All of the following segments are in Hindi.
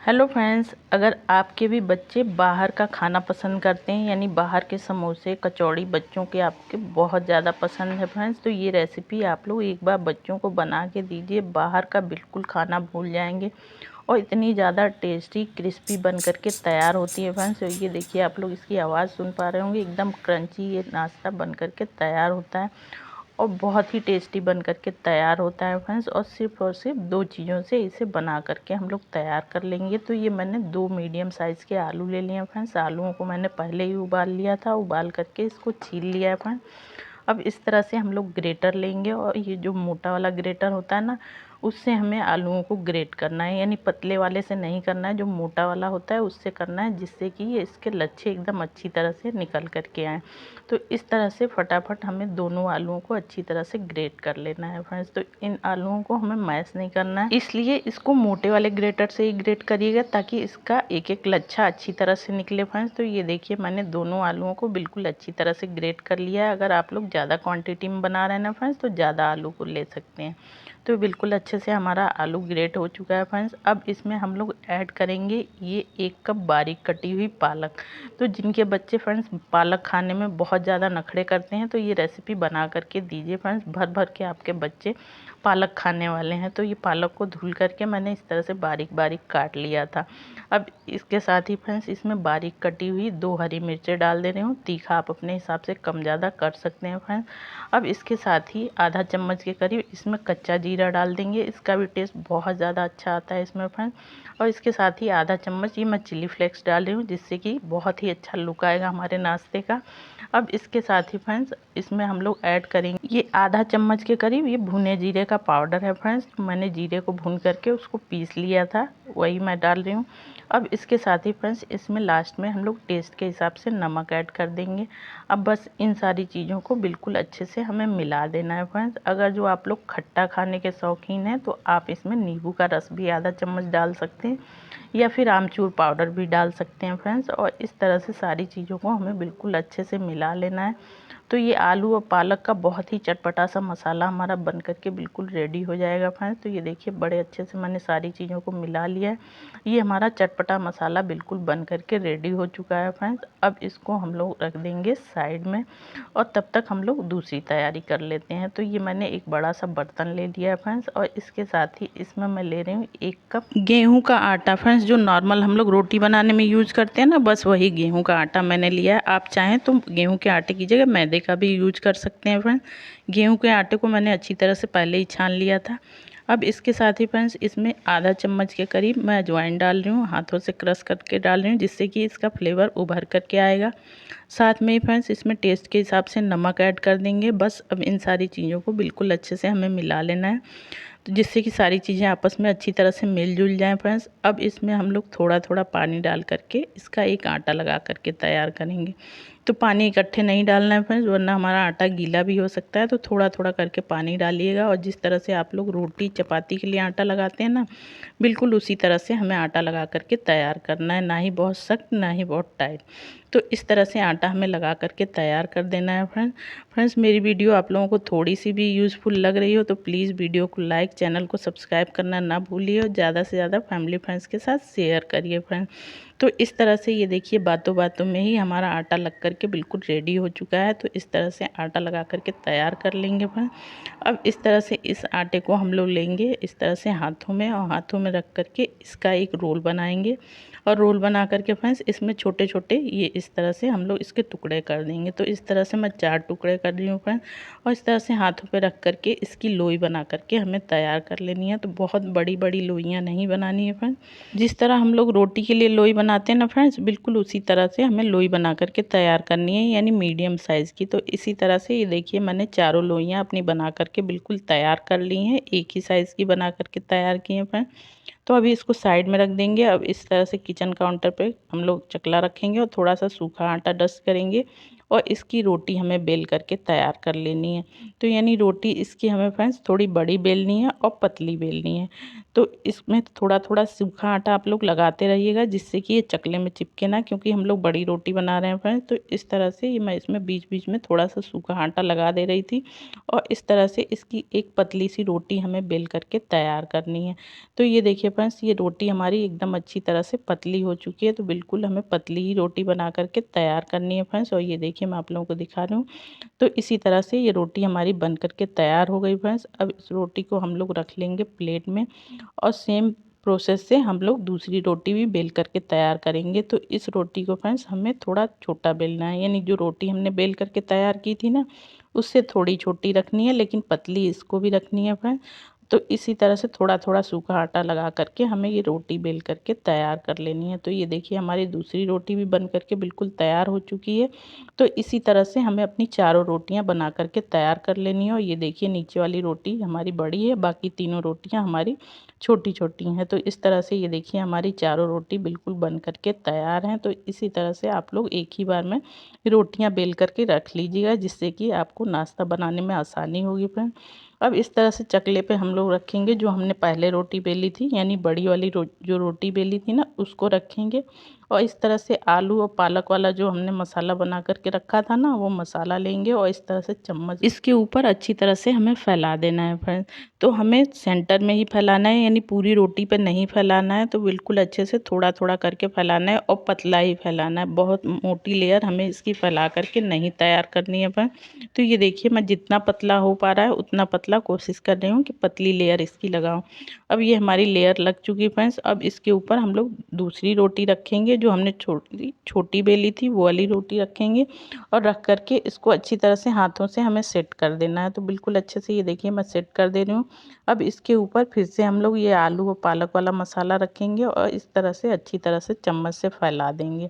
हेलो फ्रेंड्स, अगर आपके भी बच्चे बाहर का खाना पसंद करते हैं यानी बाहर के समोसे कचौड़ी बच्चों के आपके बहुत ज़्यादा पसंद है फ्रेंड्स, तो ये रेसिपी आप लोग एक बार बच्चों को बना के दीजिए। बाहर का बिल्कुल खाना भूल जाएंगे और इतनी ज़्यादा टेस्टी क्रिस्पी बन करके तैयार होती है फ्रेंड्स। तो ये देखिए, आप लोग इसकी आवाज़ सुन पा रहे होंगे, एकदम क्रंची ये नाश्ता बन करके तैयार होता है और बहुत ही टेस्टी बन करके तैयार होता है फ्रेंड्स। और सिर्फ दो चीज़ों से इसे बना करके हम लोग तैयार कर लेंगे। तो ये मैंने दो मीडियम साइज़ के आलू ले लिए हैं फ्रेंड्स। आलूओं को मैंने पहले ही उबाल लिया था, उबाल करके इसको छील लिया है फ्रेंड्स। अब इस तरह से हम लोग ग्रेटर लेंगे और ये जो मोटा वाला ग्रेटर होता है ना, उससे हमें आलूओं को ग्रेट करना है, यानी पतले वाले से नहीं करना है, जो मोटा वाला होता है उससे करना है, जिससे कि ये इसके लच्छे एकदम अच्छी तरह से निकल करके आएँ। तो इस तरह से फटाफट हमें दोनों आलूओं को अच्छी तरह से ग्रेट कर लेना है फ्रेंड्स। तो इन आलूओं को हमें मैश नहीं करना है, इसलिए इसको मोटे वाले ग्रेटर से ही ग्रेट करिएगा ताकि इसका एक एक लच्छा अच्छी तरह से निकले फ्रेंड्स। तो ये देखिए, मैंने दोनों आलूओं को बिल्कुल अच्छी तरह से ग्रेट कर लिया है। अगर आप लोग ज़्यादा क्वांटिटी में बना रहे हैं ना फ्रेंड्स, तो ज़्यादा आलू को ले सकते हैं। तो बिल्कुल अच्छे से हमारा आलू ग्रेट हो चुका है फ्रेंड्स। अब इसमें हम लोग ऐड करेंगे ये 1 कप बारीक कटी हुई पालक। तो जिनके बच्चे फ्रेंड्स पालक खाने में बहुत ज़्यादा नखरे करते हैं, तो ये रेसिपी बना करके दीजिए फ्रेंड्स। भर भर के आपके बच्चे पालक खाने वाले हैं। तो ये पालक को धुल करके मैंने इस तरह से बारीक बारीक काट लिया था। अब इसके साथ ही फ्रेंड्स इसमें बारीक कटी हुई 2 हरी मिर्चें डाल दे रही हूँ। तीखा आप अपने हिसाब से कम ज़्यादा कर सकते हैं फ्रेंड्स। अब इसके साथ ही आधा चम्मच के करीब इसमें कच्चा जीरा डाल देंगे, इसका भी टेस्ट बहुत ज़्यादा अच्छा आता है इसमें फ्रेंड्स। और इसके साथ ही आधा चम्मच ये मैं चिली फ्लेक्स डाल रही हूँ, जिससे कि बहुत ही अच्छा लुक आएगा हमारे नाश्ते का। अब इसके साथ ही फ्रेंड्स इसमें हम लोग ऐड करेंगे ये आधा चम्मच के करीब ये भुने जीरे का पाउडर है फ्रेंड्स। मैंने जीरे को भून करके उसको पीस लिया था, वही मैं डाल रही हूँ। अब इसके साथ ही फ्रेंड्स इसमें लास्ट में हम लोग टेस्ट के हिसाब से नमक ऐड कर देंगे। अब बस इन सारी चीज़ों को बिल्कुल अच्छे से हमें मिला देना है फ्रेंड्स। अगर जो आप लोग खट्टा खाने के शौकीन हैं तो आप इसमें नींबू का रस भी आधा चम्मच डाल सकते हैं या फिर आमचूर पाउडर भी डाल सकते हैं फ्रेंड्स। और इस तरह से सारी चीज़ों को हमें बिल्कुल अच्छे से मिला लेना है। तो ये आलू और पालक का बहुत ही चटपटा सा मसाला हमारा बन करके बिल्कुल रेडी हो जाएगा फ्रेंड्स। तो ये देखिए, बड़े अच्छे से मैंने सारी चीज़ों को मिला लिया है। ये हमारा चटपटा मसाला बिल्कुल बन करके रेडी हो चुका है फ्रेंड्स। अब इसको हम लोग रख देंगे साइड में और तब तक हम लोग दूसरी तैयारी कर लेते हैं। तो ये मैंने एक बड़ा सा बर्तन ले लिया है फ्रेंड्स और इसके साथ ही इसमें मैं ले रही हूँ 1 कप गेहूं का आटा फ्रेंड्स, जो नॉर्मल हम लोग रोटी बनाने में यूज़ करते हैं ना, बस वही गेहूं का आटा मैंने लिया है। आप चाहें तो गेहूं के आटे की जगह मैदे का भी यूज कर सकते हैं फ्रेंड्स। गेहूं के आटे को मैंने अच्छी तरह से पहले ही छान लिया था। अब इसके साथ ही फ्रेंड्स इसमें आधा चम्मच के करीब मैं अजवाइन डाल रही हूँ, हाथों से क्रश करके डाल रही हूँ, जिससे कि इसका फ्लेवर उभर करके आएगा। साथ में ही फ्रेंड्स इसमें टेस्ट के हिसाब से नमक ऐड कर देंगे। बस अब इन सारी चीज़ों को बिल्कुल अच्छे से हमें मिला लेना है, तो जिससे कि सारी चीज़ें आपस में अच्छी तरह से मिलजुल जाएं फ्रेंड्स। अब इसमें हम लोग थोड़ा थोड़ा पानी डाल करके इसका एक आटा लगा करके तैयार करेंगे। तो पानी इकट्ठे नहीं डालना है फ्रेंड्स, वरना हमारा आटा गीला भी हो सकता है। तो थोड़ा थोड़ा करके पानी डालिएगा और जिस तरह से आप लोग रोटी चपाती के लिए आटा लगाते हैं ना, बिल्कुल उसी तरह से हमें आटा लगा करके तैयार करना है, ना ही बहुत सख्त ना ही बहुत टाइट। तो इस तरह से आटा हमें लगा करके तैयार कर देना है फ्रेंड्स। मेरी वीडियो आप लोगों को थोड़ी सी भी यूज़फुल लग रही हो तो प्लीज़ वीडियो को लाइक, चैनल को सब्सक्राइब करना ना भूलिए और ज़्यादा से ज़्यादा फैमिली फ्रेंड्स के साथ शेयर करिए फ्रेंड्स। तो इस तरह से ये देखिए, बातों बातों में ही हमारा आटा लग करके बिल्कुल रेडी हो चुका है। तो इस तरह से आटा लगा करके तैयार कर लेंगे फ्रेंड्स। अब इस तरह से इस आटे को हम लोग लेंगे इस तरह से हाथों में, और हाथों में रख करके इसका एक रोल बनाएंगे। और रोल बना करके फ्रेंड्स इसमें छोटे छोटे ये इस तरह से हम लोग इसके टुकड़े कर देंगे। तो इस तरह से मैं 4 टुकड़े कर रही हूँ फ्रेंड्स। और इस तरह से हाथों पे रख करके इसकी लोई बना करके हमें तैयार कर लेनी है। तो बहुत बड़ी बड़ी लोइयाँ नहीं बनानी है फ्रेंड्स। जिस तरह हम लोग रोटी के लिए लोई बनाते हैं ना फ्रेंड्स, बिल्कुल उसी तरह से हमें लोई बना करके तैयार करनी है, यानी मीडियम साइज़ की। तो इसी तरह से ये देखिए, मैंने चारों लोइयाँ अपनी बना करके बिल्कुल तैयार कर ली हैं, एक ही साइज़ की बना करके तैयार की हैं फ्रेंड्स। तो अभी इसको साइड में रख देंगे। अब इस तरह से किचन काउंटर पे हम लोग चकला रखेंगे और थोड़ा सा सूखा आटा डस्ट करेंगे और इसकी रोटी हमें बेल करके तैयार कर लेनी है। तो यानी रोटी इसकी हमें फ्रेंड्स थोड़ी बड़ी बेलनी है और पतली बेलनी है। तो इसमें थोड़ा थोड़ा सूखा आटा आप लोग लगाते रहिएगा, जिससे कि ये चकले में चिपके ना, क्योंकि हम लोग बड़ी रोटी बना रहे हैं फ्रेंड्स। तो इस तरह से ये मैं इसमें बीच बीच में थोड़ा सा सूखा आटा लगा दे रही थी, और इस तरह से इसकी एक पतली सी रोटी हमें बेल करके तैयार करनी है। तो ये देखिए फ्रेंड्स, ये रोटी हमारी एकदम अच्छी तरह से पतली हो चुकी है। तो बिल्कुल हमें पतली ही रोटी बना करके तैयार करनी है फ्रेंड्स। और ये देखिए मैं आप लोगों को दिखा रही हूँ। तो इसी तरह से ये रोटी हमारी बन करके तैयार हो गई फ्रेंड्स। अब इस रोटी को हम लोग रख लेंगे प्लेट में, और सेम प्रोसेस से हम लोग दूसरी रोटी भी बेल करके तैयार करेंगे। तो इस रोटी को फ्रेंड्स हमें थोड़ा छोटा बेलना है, यानी जो रोटी हमने बेल करके तैयार की थी ना, उससे थोड़ी छोटी रखनी है, लेकिन पतली इसको भी रखनी है फ्रेंड्स। तो इसी तरह से थोड़ा थोड़ा सूखा आटा लगा करके हमें ये रोटी बेल करके तैयार कर लेनी है। तो ये देखिए हमारी दूसरी रोटी भी बन करके बिल्कुल तैयार हो चुकी है। तो इसी तरह से हमें अपनी चारों रोटियां बना करके तैयार कर लेनी है। और ये देखिए नीचे वाली रोटी हमारी बड़ी है, बाकी तीनों रोटियां हमारी छोटी छोटी हैं। तो इस तरह से ये देखिए हमारी चारों रोटी बिल्कुल बन करके तैयार हैं। तो इसी तरह से आप लोग एक ही बार में रोटियां बेल करके रख लीजिएगा, जिससे कि आपको नाश्ता बनाने में आसानी होगी फ्रेंड। अब इस तरह से चकले पे हम लोग रखेंगे, जो हमने पहले रोटी बेली थी, यानी बड़ी वाली जो रोटी बेली थी ना, उसको रखेंगे। और इस तरह से आलू और पालक वाला जो हमने मसाला बना करके रखा था ना, वो मसाला लेंगे और इस तरह से चम्मच इसके ऊपर अच्छी तरह से हमें फैला देना है फ्रेंड्स। तो हमें सेंटर में ही फैलाना है, यानी पूरी रोटी पे नहीं फैलाना है। तो बिल्कुल अच्छे से थोड़ा थोड़ा करके फैलाना है, और पतला ही फैलाना है। बहुत मोटी लेयर हमें इसकी फैला करके नहीं तैयार करनी है फ्रेंड्स। तो ये देखिए मैं जितना पतला हो पा रहा है उतना पतला कोशिश कर रही हूँ कि पतली लेयर इसकी लगाऊं। अब ये हमारी लेयर लग चुकी है फ्रेंड्स। अब इसके ऊपर हम लोग दूसरी रोटी रखेंगे, जो हमने छोटी छोटी बेली थी वो वाली रोटी रखेंगे, और रख करके इसको अच्छी तरह से हाथों से हमें सेट कर देना है। तो बिल्कुल अच्छे से ये देखिए मैं सेट कर दे रही हूँ। अब इसके ऊपर फिर से हम लोग ये आलू और पालक वाला मसाला रखेंगे, और इस तरह से अच्छी तरह से चम्मच से फैला देंगे।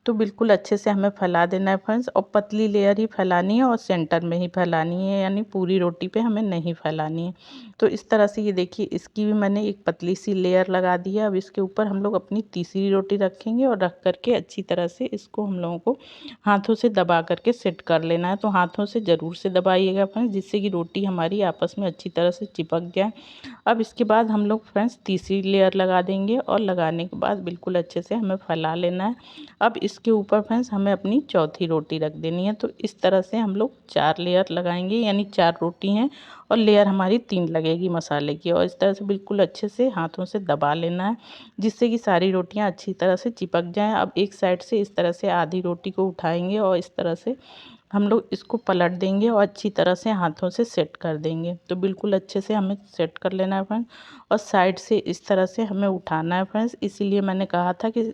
तो बिल्कुल अच्छे से हमें फैला देना है फ्रेंड्स, और पतली लेयर ही फैलानी है, और सेंटर में ही फैलानी है, यानी पूरी रोटी पे हमें नहीं फैलानी है। तो इस तरह से ये देखिए इसकी भी मैंने एक पतली सी लेयर लगा दी है। अब इसके ऊपर हम लोग अपनी तीसरी रोटी रखेंगे, और रख करके अच्छी तरह से इसको हम लोगों को हाथों से दबा करके सेट कर लेना है। तो हाथों से ज़रूर से दबाइएगा फ्रेंड्स, जिससे कि रोटी हमारी आपस में अच्छी तरह से चिपक जाए। अब इसके बाद हम लोग फ्रेंड्स तीसरी लेयर लगा देंगे, और लगाने के बाद बिल्कुल अच्छे से हमें फैला लेना है। अब इसके ऊपर फ्रेंड्स हमें अपनी चौथी रोटी रख देनी है। तो इस तरह से हम लोग 4 लेयर लगाएंगे, यानी 4 रोटी हैं, और लेयर हमारी 3 लगेगी मसाले की। और इस तरह से बिल्कुल अच्छे से हाथों से दबा लेना है, जिससे कि सारी रोटियां अच्छी तरह से चिपक जाएं। अब एक साइड से इस तरह से आधी रोटी को उठाएंगे, और इस तरह से हम लोग इसको पलट देंगे, और अच्छी तरह से हाथों से सेट कर देंगे। तो बिल्कुल अच्छे से हमें सेट कर लेना है फ्रेंड्स, और साइड से इस तरह से हमें उठाना है फ्रेंड्स। इसीलिए मैंने कहा था कि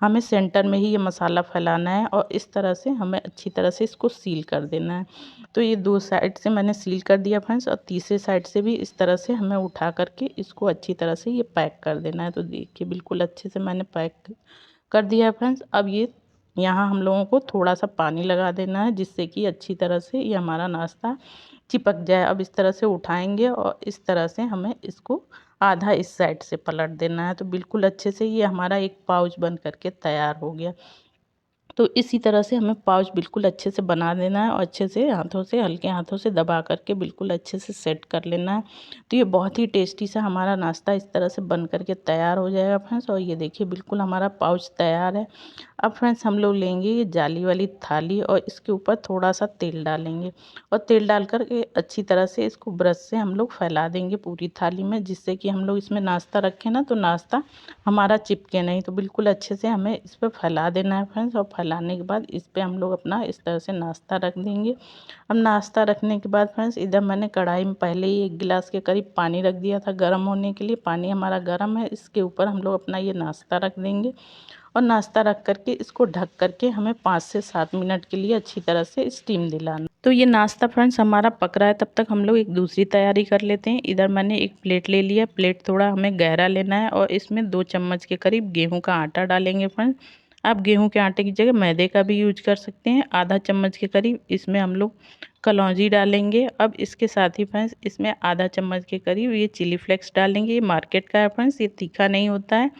हमें सेंटर में ही ये मसाला फैलाना है, और इस तरह से हमें अच्छी तरह से इसको सील कर देना है। तो ये 2 साइड से मैंने सील कर दिया फ्रेंड्स, और तीसरे साइड से भी इस तरह से हमें उठा करके इसको अच्छी तरह से ये पैक कर देना है। तो देखिए बिल्कुल अच्छे से मैंने पैक कर दिया है फ्रेंड्स। अब ये यहाँ हम लोगों को थोड़ा सा पानी लगा देना है, जिससे कि अच्छी तरह से ये हमारा नाश्ता चिपक जाए। अब इस तरह से उठाएंगे, और इस तरह से हमें इसको आधा इस साइड से पलट देना है। तो बिल्कुल अच्छे से ये हमारा एक पाउच बन करके तैयार हो गया। तो इसी तरह से हमें पाउच बिल्कुल अच्छे से बना देना है, और अच्छे से हाथों से हल्के हाथों से दबा करके बिल्कुल अच्छे से सेट कर लेना है। तो ये बहुत ही टेस्टी सा हमारा नाश्ता इस तरह से बन करके तैयार हो जाएगा फ्रेंड्स। और ये देखिए बिल्कुल हमारा पाउच तैयार है। अब फ्रेंड्स हम लोग लेंगे ये जाली वाली थाली, और इसके ऊपर थोड़ा सा तेल डालेंगे, और तेल डाल कर के अच्छी तरह से इसको ब्रश से हम लोग फैला देंगे पूरी थाली में, जिससे कि हम लोग इसमें नाश्ता रखें ना, तो नाश्ता हमारा चिपके नहीं। तो बिल्कुल अच्छे से हमें इस पर फैला देना है फ्रेंड्स, और फैलाने के बाद इस पर हम लोग अपना इस तरह से नाश्ता रख देंगे। अब नाश्ता रखने के बाद फ्रेंड्स इधर मैंने कढ़ाई में पहले ही 1 गिलास के करीब पानी रख दिया था गर्म होने के लिए। पानी हमारा गर्म है, इसके ऊपर हम लोग अपना ये नाश्ता रख देंगे, और नाश्ता रख करके इसको ढक करके हमें 5 से 7 मिनट के लिए अच्छी तरह से स्टीम दिलाना। तो ये नाश्ता फ्रेंड्स हमारा पक रहा है, तब तक हम लोग एक दूसरी तैयारी कर लेते हैं। इधर मैंने एक प्लेट ले लिया। प्लेट थोड़ा हमें गहरा लेना है, और इसमें 2 चम्मच के करीब गेहूं का आटा डालेंगे फ्रेंड्स। आप गेहूं के आटे की जगह मैदे का भी यूज कर सकते हैं। आधा चम्मच के करीब इसमें हम लोग कलौंजी डालेंगे। अब इसके साथ ही फ्रेंड्स इसमें आधा चम्मच के करीब ये चिली फ्लेक्स डालेंगे। ये मार्केट का है फ्रेंड्स, ये तीखा नहीं होता है।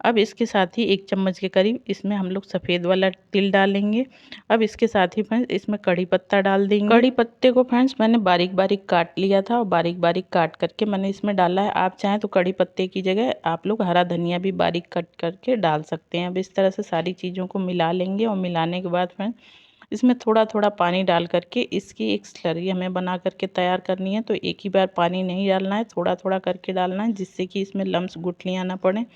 अब इसके साथ ही 1 चम्मच के करीब इसमें हम लोग सफ़ेद वाला तिल डालेंगे। अब इसके साथ ही फ्रेंड्स इसमें कड़ी पत्ता डाल देंगे। कड़ी पत्ते को फ्रेंड्स मैंने बारीक बारीक काट लिया था और बारीक बारीक काट करके मैंने इसमें डाला है। आप चाहें तो कड़ी पत्ते की जगह आप लोग हरा धनिया भी बारीक कट करके डाल सकते हैं। अब इस तरह से सारी चीज़ों को मिला लेंगे और मिलाने के बाद फ्रेंड्स इसमें थोड़ा थोड़ा पानी डाल करके इसकी एक स्लरी हमें बना करके तैयार करनी है। तो एक ही बार पानी नहीं डालना है, थोड़ा थोड़ा करके डालना है, जिससे कि इसमें लम्स गुठलियाँ ना पड़े।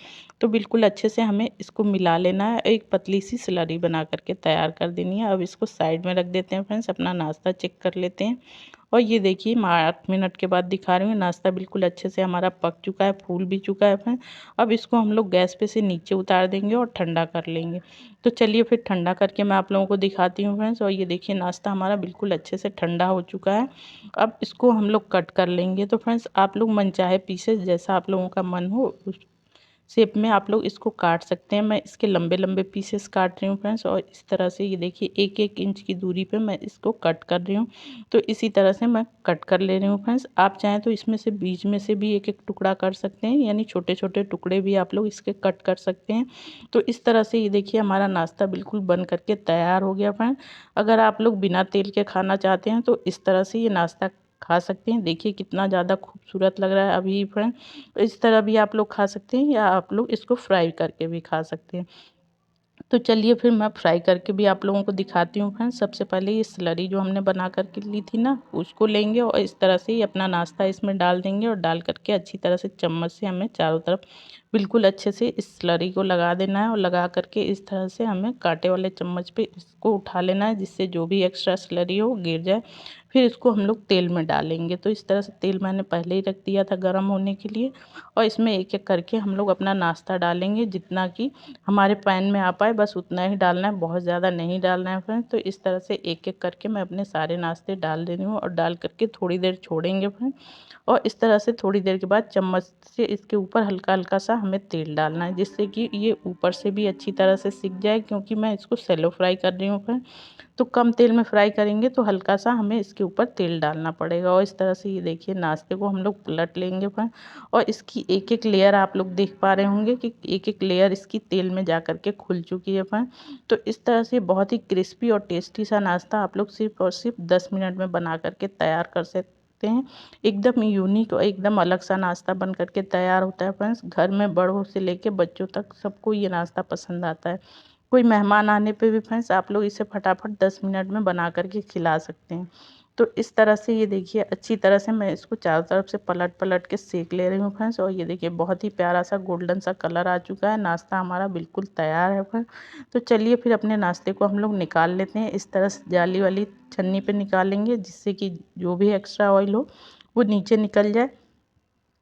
तो बिल्कुल अच्छे से हमें इसको मिला लेना है, एक पतली सी स्लरी बना करके तैयार कर देनी है। अब इसको साइड में रख देते हैं फ्रेंड्स, अपना नाश्ता चेक कर लेते हैं। और ये देखिए मैं 8 मिनट के बाद दिखा रही हूँ, नाश्ता बिल्कुल अच्छे से हमारा पक चुका है, फूल भी चुका है फ्रेंड्स। अब इसको हम लोग गैस पे से नीचे उतार देंगे और ठंडा कर लेंगे। तो चलिए फिर ठंडा करके मैं आप लोगों को दिखाती हूँ फ्रेंड्स। और ये देखिए नाश्ता हमारा बिल्कुल अच्छे से ठंडा हो चुका है। अब इसको हम लोग कट कर लेंगे। तो फ्रेंड्स आप लोग मनचाहे पीसेस जैसा आप लोगों का मन हो उस शेप में आप लोग इसको काट सकते हैं। मैं इसके लंबे लंबे पीसेस काट रही हूँ फ्रेंड्स, और इस तरह से ये देखिए 1-1 इंच की दूरी पे मैं इसको कट कर रही हूँ। तो इसी तरह से मैं कट कर ले रही हूँ फ्रेंड्स। आप चाहें तो इसमें से बीच में से भी एक एक टुकड़ा कर सकते हैं, यानी छोटे छोटे टुकड़े भी आप लोग इसके कट कर सकते हैं। तो इस तरह से ये देखिए हमारा नाश्ता बिल्कुल बन करके तैयार हो गया फ्रेंड। अगर आप लोग बिना तेल के खाना चाहते हैं तो इस तरह से ये नाश्ता खा सकते हैं। देखिए कितना ज़्यादा खूबसूरत लग रहा है अभी फ्रेंड। इस तरह भी आप लोग खा सकते हैं या आप लोग इसको फ्राई करके भी खा सकते हैं। तो चलिए फिर मैं फ्राई करके भी आप लोगों को दिखाती हूँ फ्रेंड्स। सबसे पहले ये स्लरी जो हमने बना करके ली थी ना, उसको लेंगे और इस तरह से ही अपना नाश्ता इसमें डाल देंगे और डाल करके अच्छी तरह से चम्मच से हमें चारों तरफ बिल्कुल अच्छे से इस स्लरी को लगा देना है। और लगा करके इस तरह से हमें कांटे वाले चम्मच पे इसको उठा लेना है, जिससे जो भी एक्स्ट्रा स्लरी हो गिर जाए। फिर इसको हम लोग तेल में डालेंगे। तो इस तरह से तेल मैंने पहले ही रख दिया था गर्म होने के लिए, और इसमें एक एक करके हम लोग अपना नाश्ता डालेंगे, जितना कि हमारे पैन में आ पाए बस उतना ही डालना है, बहुत ज़्यादा नहीं डालना है फ्रेंड्स। तो इस तरह से एक एक करके मैं अपने सारे नाश्ते डाल दे रही हूँ और डाल करके थोड़ी देर छोड़ेंगे फ्रेंड। और इस तरह से थोड़ी देर के बाद चम्मच से इसके ऊपर हल्का हल्का सा हमें तेल डालना है, जिससे कि ये ऊपर से भी अच्छी तरह से सिक जाए, क्योंकि मैं इसको सेलो फ्राई कर रही हूँ फ्रेंड। तो कम तेल में फ्राई करेंगे तो हल्का सा हमें इसके ऊपर तेल डालना पड़ेगा। और इस तरह से ये देखिए नाश्ते को हम लोग पलट लेंगे फ्रेंड। और इसकी एक एक लेयर आप लोग देख पा रहे होंगे कि एक एक लेयर इसकी तेल में जा कर के खुल चुकी है फ्रेंड। तो इस तरह से बहुत ही क्रिस्पी और टेस्टी सा नाश्ता आप लोग सिर्फ और सिर्फ 10 मिनट में बना करके तैयार कर सकते हैं। एकदम यूनिक और एकदम अलग सा नाश्ता बन करके तैयार होता है फ्रेंड्स। घर में बड़ों से लेके बच्चों तक सबको ये नाश्ता पसंद आता है। कोई मेहमान आने पे भी फ्रेंड्स आप लोग इसे फटाफट 10 मिनट में बना करके खिला सकते हैं। तो इस तरह से ये देखिए अच्छी तरह से मैं इसको चारों तरफ से पलट पलट के सेक ले रही हूँ फ्रेंड्स। और ये देखिए बहुत ही प्यारा सा गोल्डन सा कलर आ चुका है, नाश्ता हमारा बिल्कुल तैयार है फ्रेंड। तो चलिए फिर अपने नाश्ते को हम लोग निकाल लेते हैं। इस तरह से जाली वाली छन्नी पे निकालेंगे, जिससे कि जो भी एक्स्ट्रा ऑयल हो वो नीचे निकल जाए।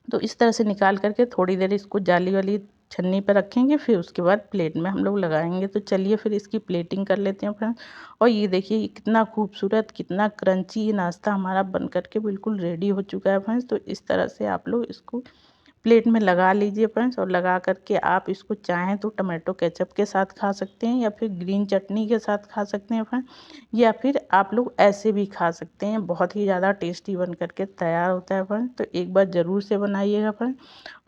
तो इस तरह से निकाल करके थोड़ी देर इसको जाली वाली छन्नी पर रखेंगे, फिर उसके बाद प्लेट में हम लोग लगाएंगे। तो चलिए फिर इसकी प्लेटिंग कर लेते हैं फ्रेंड्स। और ये देखिए ये कितना खूबसूरत कितना क्रंची ये नाश्ता हमारा बन करके बिल्कुल रेडी हो चुका है फ्रेंड्स। तो इस तरह से आप लोग इसको प्लेट में लगा लीजिए फ्रेंड्स। और लगा करके आप इसको चाहें तो टमाटो केचप के साथ खा सकते हैं, या फिर ग्रीन चटनी के साथ खा सकते हैं फ्रेंड, या फिर आप लोग ऐसे भी खा सकते हैं। बहुत ही ज़्यादा टेस्टी बन करके तैयार होता है फ्रेंड। तो एक बार ज़रूर से बनाइएगा फ्रेंड।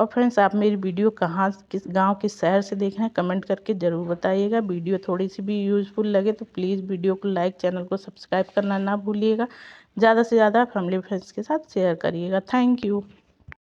और फ्रेंड्स आप मेरी वीडियो कहाँ किस गांव किस शहर से देख रहे हैं कमेंट करके ज़रूर बताइएगा। वीडियो थोड़ी सी भी यूज़फुल लगे तो प्लीज़ वीडियो को लाइक, चैनल को सब्सक्राइब करना ना भूलिएगा। ज़्यादा से ज़्यादा फैमिली फ्रेंड्स के साथ शेयर करिएगा। Thank you.